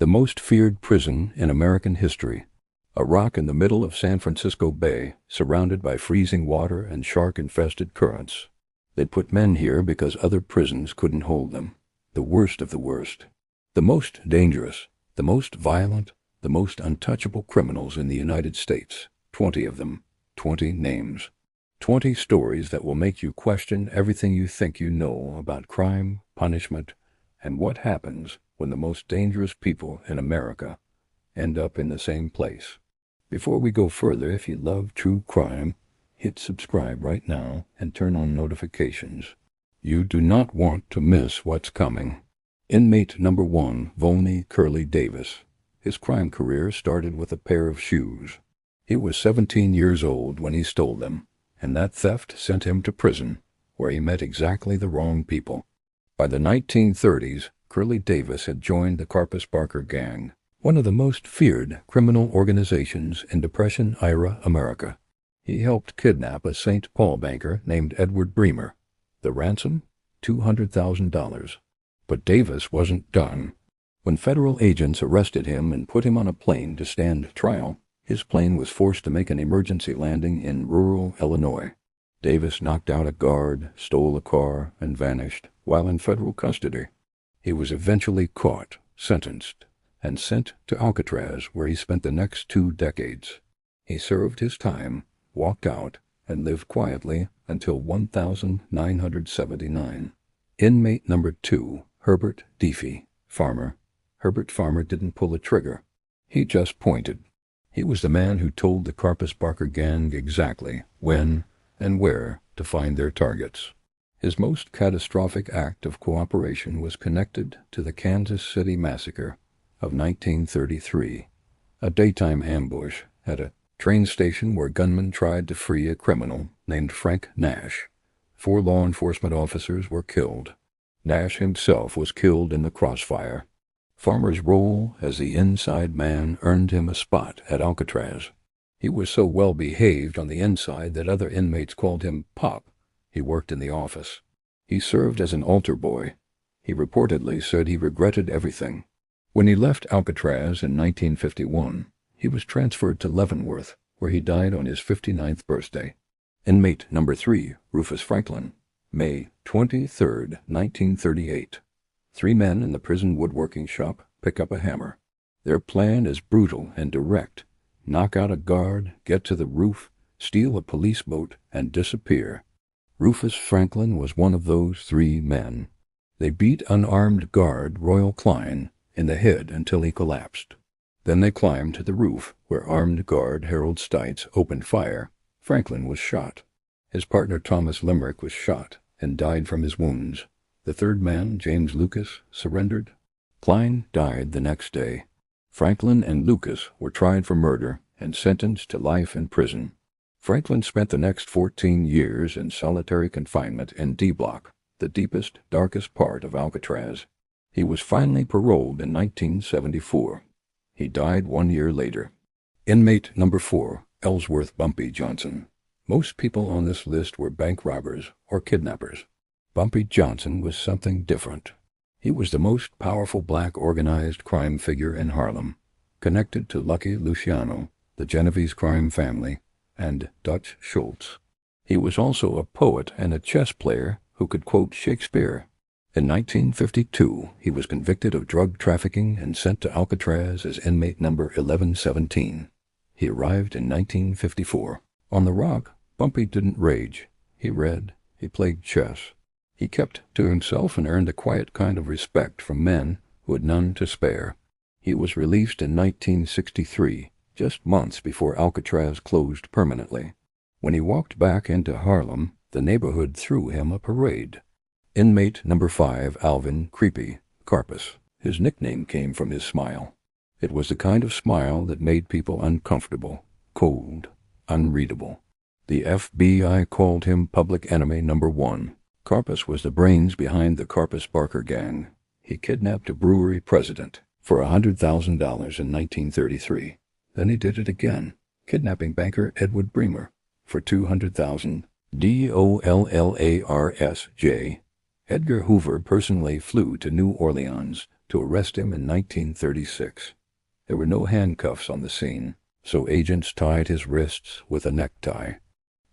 The most feared prison in American history. A rock in the middle of San Francisco Bay, surrounded by freezing water and shark-infested currents. They'd put men here because other prisons couldn't hold them. The worst of the worst. The most dangerous, the most violent, the most untouchable criminals in the United States. 20 of them. 20 names. 20 stories that will make you question everything you think you know about crime, punishment, and what happens when the most dangerous people in America end up in the same place. Before we go further, if you love true crime, hit subscribe right now and turn on notifications. You do not want to miss what's coming. Inmate number 1, Volney Curley Davis. His crime career started with a pair of shoes. He was 17 years old when he stole them, and that theft sent him to prison, where he met exactly the wrong people. By the 1930s, Curley Davis had joined the Karpavicz gang, one of the most feared criminal organizations in Depression-era America. He helped kidnap a St. Paul banker named Edward Bremer. The ransom? $200,000. But Davis wasn't done. When federal agents arrested him and put him on a plane to stand trial, his plane was forced to make an emergency landing in rural Illinois. Davis knocked out a guard, stole a car, and vanished while in federal custody. He was eventually caught, sentenced, and sent to Alcatraz, where he spent the next 2 decades. He served his time, walked out, and lived quietly until 1979. Inmate number 2, Herbert Deafy, farmer. Herbert Farmer didn't pull a trigger. He just pointed. He was the man who told the Karpavicz gang exactly when and where to find their targets. His most catastrophic act of cooperation was connected to the Kansas City Massacre of 1933, a daytime ambush at a train station where gunmen tried to free a criminal named Frank Nash. 4 law enforcement officers were killed. Nash himself was killed in the crossfire. Farmer's role as the inside man earned him a spot at Alcatraz. He was so well behaved on the inside that other inmates called him Pop. He worked in the office. He served as an altar boy. He reportedly said he regretted everything. When he left Alcatraz in 1951, he was transferred to Leavenworth, where he died on his 59th birthday. Inmate number 3, Rufus Franklin, May 23, 1938. 3 men in the prison woodworking shop pick up a hammer. Their plan is brutal and direct. Knock out a guard, get to the roof, steal a police boat, and disappear. Rufus Franklin was one of those 3 men. They beat unarmed guard Royal Klein in the head until he collapsed. Then they climbed to the roof, where armed guard Harold Stites opened fire. Franklin was shot. His partner Thomas Limerick was shot and died from his wounds. The 3rd man, James Lucas, surrendered. Klein died the next day. Franklin and Lucas were tried for murder and sentenced to life in prison. Franklin spent the next 14 years in solitary confinement in D Block, the deepest, darkest part of Alcatraz. He was finally paroled in 1974. He died 1 year later. Inmate number 4, Ellsworth Bumpy Johnson. Most people on this list were bank robbers or kidnappers. Bumpy Johnson was something different. He was the most powerful black organized crime figure in Harlem, connected to Lucky Luciano, the Genovese crime family, and Dutch Schultz. He was also a poet and a chess player who could quote Shakespeare. In 1952, he was convicted of drug trafficking and sent to Alcatraz as inmate number 1117. He arrived in 1954. On the Rock, Bumpy didn't rage. He read. He played chess. He kept to himself and earned a quiet kind of respect from men who had none to spare. He was released in 1963, just months before Alcatraz closed permanently. When he walked back into Harlem, the neighborhood threw him a parade. Inmate number 5, Alvin Creepy Karpavicz. His nickname came from his smile. It was the kind of smile that made people uncomfortable, cold, unreadable. The FBI called him public enemy number 1. Karpavicz was the brains behind the Karpavicz gang. He kidnapped a brewery president for $100,000 in 1933. Then he did it again, kidnapping banker Edward Bremer for $200,000. DOLLARSJ. Edgar Hoover personally flew to New Orleans to arrest him in 1936. There were no handcuffs on the scene, so agents tied his wrists with a necktie.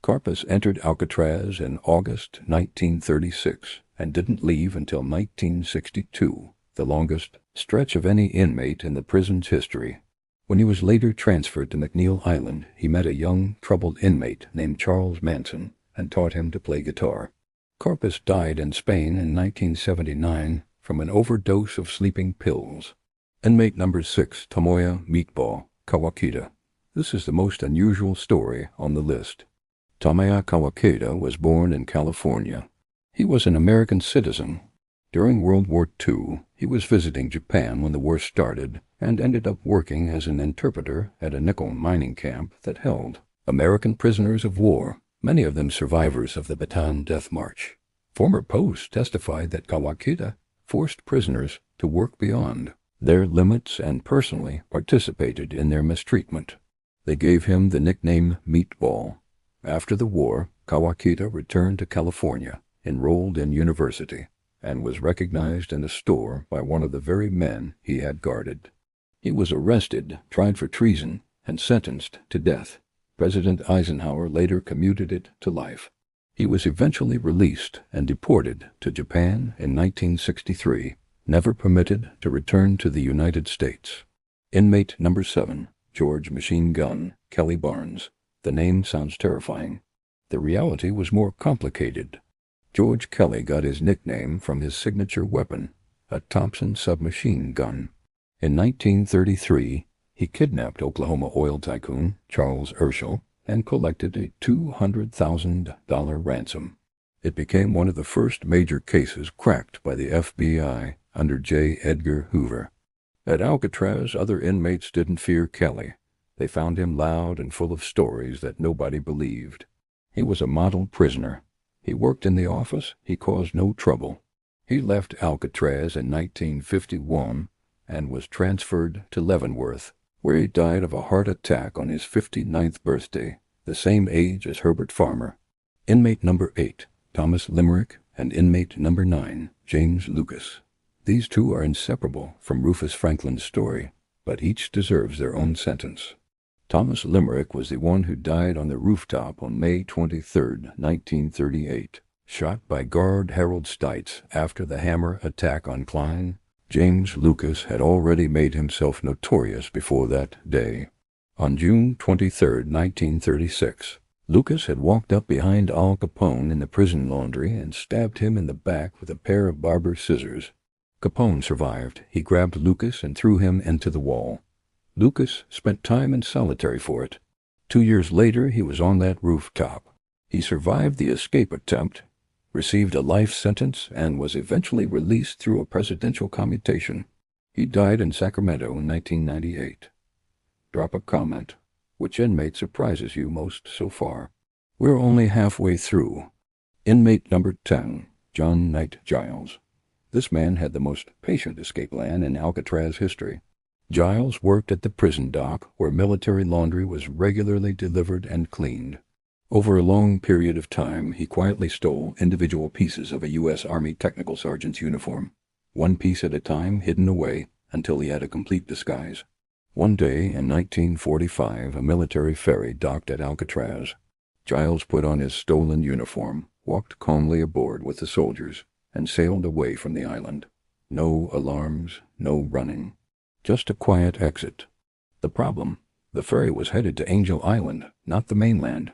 Karpavicz entered Alcatraz in August 1936 and didn't leave until 1962, the longest stretch of any inmate in the prison's history. When he was later transferred to McNeil Island, he met a young, troubled inmate named Charles Manson and taught him to play guitar. Karpavicz died in Spain in 1979 from an overdose of sleeping pills. Inmate number 6, Tomoya Meatball, Kawakita. This is the most unusual story on the list. Tomoya Kawakita was born in California. He was an American citizen. During World War II, he was visiting Japan when the war started and ended up working as an interpreter at a nickel mining camp that held American prisoners of war, many of them survivors of the Bataan Death March. Former posts testified that Kawakita forced prisoners to work beyond their limits and personally participated in their mistreatment. They gave him the nickname Meatball. After the war, Kawakita returned to California, enrolled in university, and was recognized in a store by one of the very men he had guarded. He was arrested, tried for treason, and sentenced to death. President Eisenhower later commuted it to life. He was eventually released and deported to Japan in 1963, never permitted to return to the United States. Inmate number 7, George Machine Gun Kelly Barnes. The name sounds terrifying. The reality was more complicated. George Kelly got his nickname from his signature weapon, a Thompson submachine gun. In 1933, he kidnapped Oklahoma oil tycoon Charles Urschel and collected a $200,000 ransom. It became one of the first major cases cracked by the FBI under J. Edgar Hoover. At Alcatraz, other inmates didn't fear Kelly. They found him loud and full of stories that nobody believed. He was a model prisoner. He worked in the office. He caused no trouble. He left Alcatraz in 1951 and was transferred to Leavenworth, where he died of a heart attack on his 59th birthday, the same age as Herbert Farmer. Inmate number 8, Thomas Limerick, and inmate number 9, James Lucas. These two are inseparable from Rufus Franklin's story, but each deserves their own sentence. Thomas Limerick was the one who died on the rooftop on May 23, 1938, shot by guard Harold Stites after the hammer attack on Klein. James Lucas had already made himself notorious before that day. On June 23, 1936, Lucas had walked up behind Al Capone in the prison laundry and stabbed him in the back with a pair of barber's scissors. Capone survived. He grabbed Lucas and threw him into the wall. Lucas spent time in solitary for it. 2 years later, he was on that rooftop. He survived the escape attempt, received a life sentence, and was eventually released through a presidential commutation. He died in Sacramento in 1998. Drop a comment. Which inmate surprises you most so far? We're only halfway through. Inmate number 10, John Knight Giles. This man had the most patient escape plan in Alcatraz history. Giles worked at the prison dock, where military laundry was regularly delivered and cleaned. Over a long period of time, he quietly stole individual pieces of a U.S. Army technical sergeant's uniform, one piece at a time hidden away until he had a complete disguise. One day in 1945, a military ferry docked at Alcatraz. Giles put on his stolen uniform, walked calmly aboard with the soldiers, and sailed away from the island. No alarms, no running. Just a quiet exit. The problem: the ferry was headed to Angel Island, not the mainland.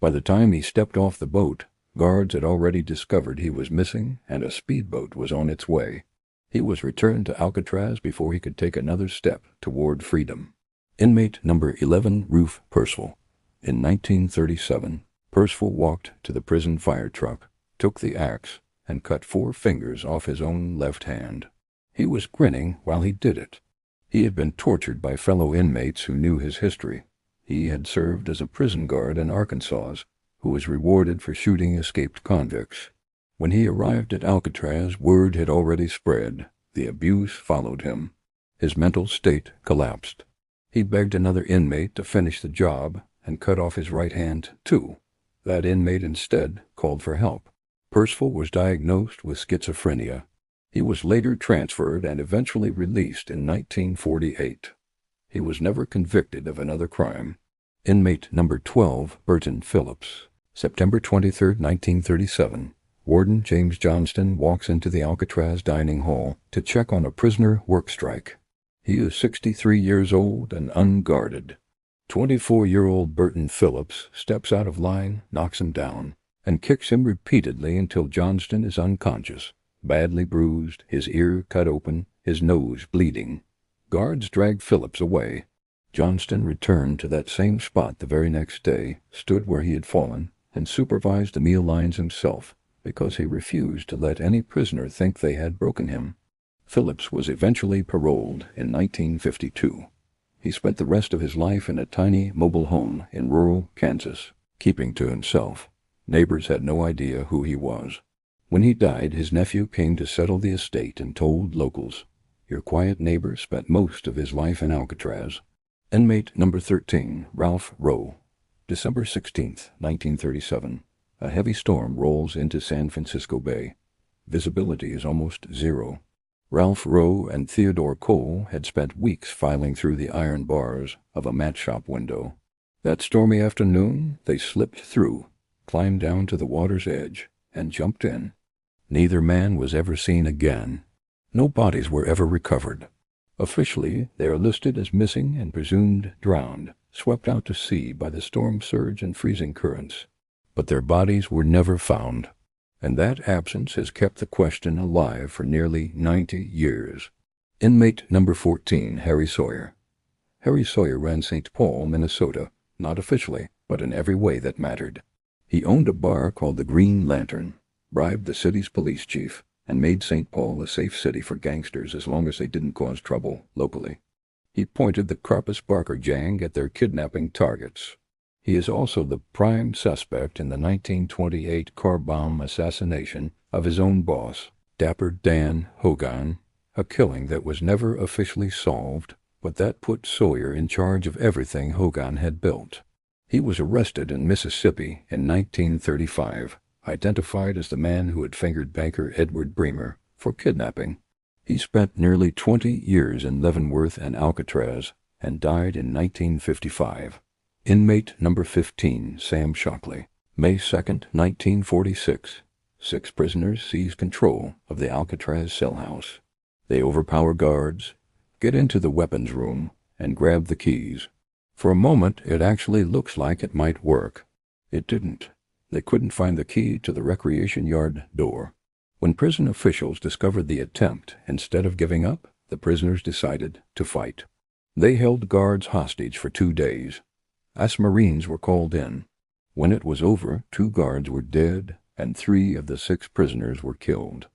By the time he stepped off the boat, guards had already discovered he was missing and a speedboat was on its way. He was returned to Alcatraz before he could take another step toward freedom. Inmate number 11, Rufe Percival. In 1937, Percival walked to the prison fire truck, took the axe, and cut 4 fingers off his own left hand. He was grinning while he did it. He had been tortured by fellow inmates who knew his history. He had served as a prison guard in Arkansas, who was rewarded for shooting escaped convicts. When he arrived at Alcatraz, word had already spread. The abuse followed him. His mental state collapsed. He begged another inmate to finish the job and cut off his right hand, too. That inmate instead called for help. Percival was diagnosed with schizophrenia. He was later transferred and eventually released in 1948. He was never convicted of another crime. Inmate number 12, Burton Phillips. September 23, 1937. Warden James Johnston walks into the Alcatraz dining hall to check on a prisoner work strike. He is 63 years old and unguarded. 24-year-old Burton Phillips steps out of line, knocks him down, and kicks him repeatedly until Johnston is unconscious, badly bruised, his ear cut open, his nose bleeding. Guards drag Phillips away. Johnston returned to that same spot the very next day, stood where he had fallen, and supervised the meal lines himself, because he refused to let any prisoner think they had broken him. Phillips was eventually paroled in 1952. He spent the rest of his life in a tiny mobile home in rural Kansas, keeping to himself. Neighbors had no idea who he was. When he died, his nephew came to settle the estate and told locals, "Your quiet neighbor spent most of his life in Alcatraz." Inmate number 13, Ralph Rowe. December 16, 1937. A heavy storm rolls into San Francisco Bay. Visibility is almost zero. Ralph Rowe and Theodore Cole had spent weeks filing through the iron bars of a mat shop window. That stormy afternoon, they slipped through, climbed down to the water's edge, and jumped in. Neither man was ever seen again. No bodies were ever recovered. Officially, they are listed as missing and presumed drowned, swept out to sea by the storm surge and freezing currents. But their bodies were never found, and that absence has kept the question alive for nearly 90 years. Inmate number 14, Harry Sawyer. Harry Sawyer ran St. Paul, Minnesota, not officially, but in every way that mattered. He owned a bar called the Green Lantern, bribed the city's police chief, and made St. Paul a safe city for gangsters as long as they didn't cause trouble locally. He pointed the Karpavicz gang at their kidnapping targets. He is also the prime suspect in the 1928 car bomb assassination of his own boss, Dapper Dan Hogan, a killing that was never officially solved, but that put Sawyer in charge of everything Hogan had built. He was arrested in Mississippi in 1935, identified as the man who had fingered banker Edward Bremer for kidnapping. He spent nearly 20 years in Leavenworth and Alcatraz and died in 1955. Inmate number 15, Sam Shockley. May 2, 1946. 6 prisoners seize control of the Alcatraz cell house. They overpower guards, get into the weapons room, and grab the keys. For a moment, it actually looks like it might work. It didn't. They couldn't find the key to the recreation yard door. When prison officials discovered the attempt, instead of giving up, the prisoners decided to fight. They held guards hostage for 2 days. Us Marines were called in. When it was over, 2 guards were dead, and 3 of the 6 prisoners were killed.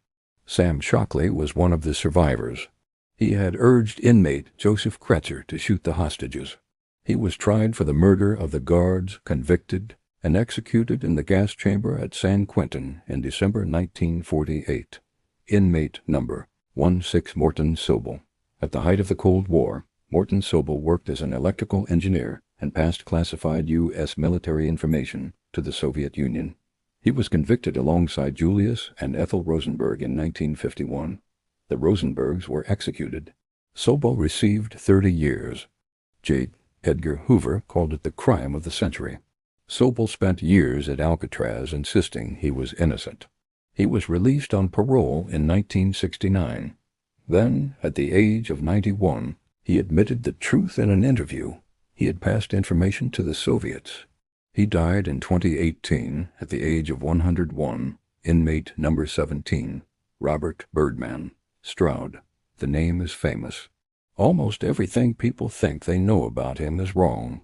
Sam Shockley was one of the survivors. He had urged inmate Joseph Kretzer to shoot the hostages. He was tried for the murder of the guards, convicted, and executed in the gas chamber at San Quentin in December 1948. Inmate number 16, Morton Sobel. At the height of the Cold War, Morton Sobel worked as an electrical engineer and passed classified U.S. military information to the Soviet Union. He was convicted alongside Julius and Ethel Rosenberg in 1951. The Rosenbergs were executed. Sobel received 30 years. J. Edgar Hoover called it the crime of the century. Sobel spent years at Alcatraz insisting he was innocent. He was released on parole in 1969. Then, at the age of 91, he admitted the truth in an interview. He had passed information to the Soviets. He died in 2018 at the age of 101. Inmate number 17, Robert Birdman Stroud. The name is famous. Almost everything people think they know about him is wrong.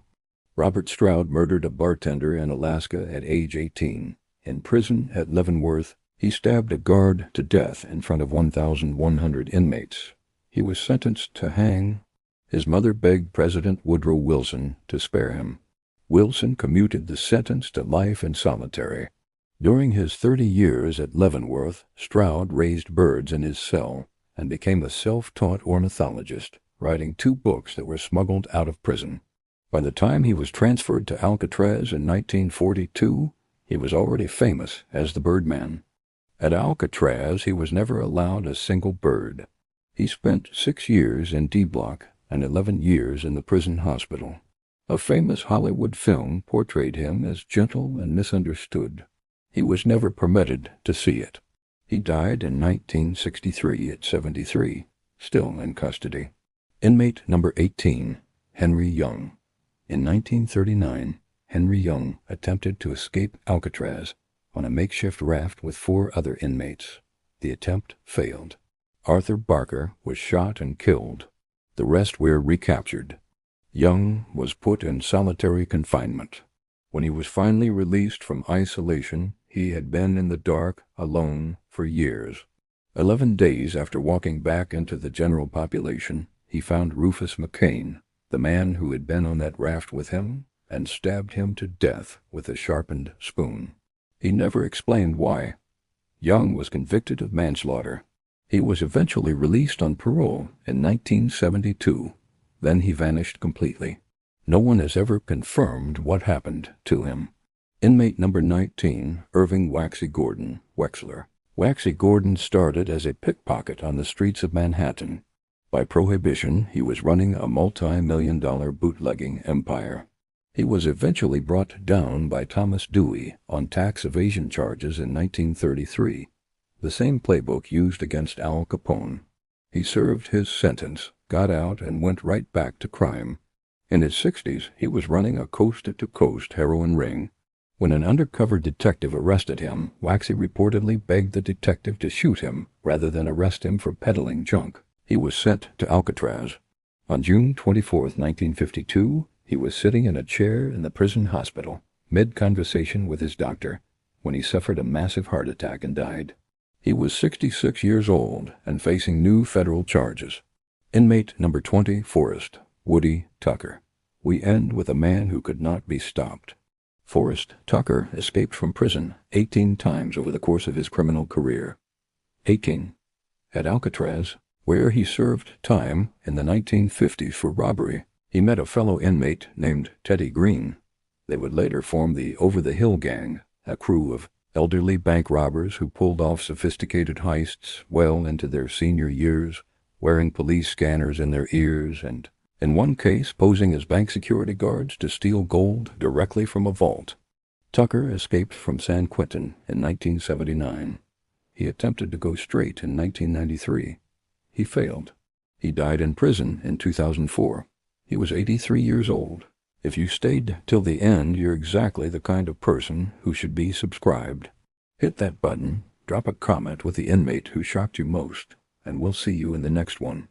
Robert Stroud murdered a bartender in Alaska at age 18. In prison at Leavenworth, he stabbed a guard to death in front of 1,100 inmates. He was sentenced to hang. His mother begged President Woodrow Wilson to spare him. Wilson commuted the sentence to life in solitary. During his 30 years at Leavenworth, Stroud raised birds in his cell and became a self-taught ornithologist, writing 2 books that were smuggled out of prison. By the time he was transferred to Alcatraz in 1942, he was already famous as the Birdman. At Alcatraz, he was never allowed a single bird. He spent 6 years in D Block and 11 years in the prison hospital. A famous Hollywood film portrayed him as gentle and misunderstood. He was never permitted to see it. He died in 1963 at 73, still in custody. Inmate number 18, Henri Young. In 1939, Henri Young attempted to escape Alcatraz on a makeshift raft with 4 other inmates. The attempt failed. Arthur Barker was shot and killed. The rest were recaptured. Young was put in solitary confinement. When he was finally released from isolation, he had been in the dark, alone, for years. 11 days after walking back into the general population, he found Rufus McCain, the man who had been on that raft with him, and stabbed him to death with a sharpened spoon. He never explained why. Young was convicted of manslaughter. He was eventually released on parole in 1972. Then he vanished completely. No one has ever confirmed what happened to him. Inmate number 19, Irving Waxy Gordon, Wexler. Waxy Gordon started as a pickpocket on the streets of Manhattan. By prohibition, he was running a multi-million-dollar bootlegging empire. He was eventually brought down by Thomas Dewey on tax evasion charges in 1933, the same playbook used against Al Capone. He served his sentence, got out, and went right back to crime. In his 60s, he was running a coast-to-coast heroin ring. When an undercover detective arrested him, Waxy reportedly begged the detective to shoot him rather than arrest him for peddling junk. He was sent to Alcatraz. On June 24, 1952, he was sitting in a chair in the prison hospital, mid-conversation with his doctor, when he suffered a massive heart attack and died. He was 66 years old and facing new federal charges. Inmate number 20, Forrest, Woody Tucker. We end with a man who could not be stopped. Forrest Tucker escaped from prison 18 times over the course of his criminal career. 18. At Alcatraz, where he served time in the 1950s for robbery, he met a fellow inmate named Teddy Green. They would later form the Over the Hill Gang, a crew of elderly bank robbers who pulled off sophisticated heists well into their senior years, wearing police scanners in their ears and, in one case, posing as bank security guards to steal gold directly from a vault. Tucker escaped from San Quentin in 1979. He attempted to go straight in 1993. He failed. He died in prison in 2004. He was 83 years old. If you stayed till the end, you're exactly the kind of person who should be subscribed. Hit that button, drop a comment with the inmate who shocked you most, and we'll see you in the next one.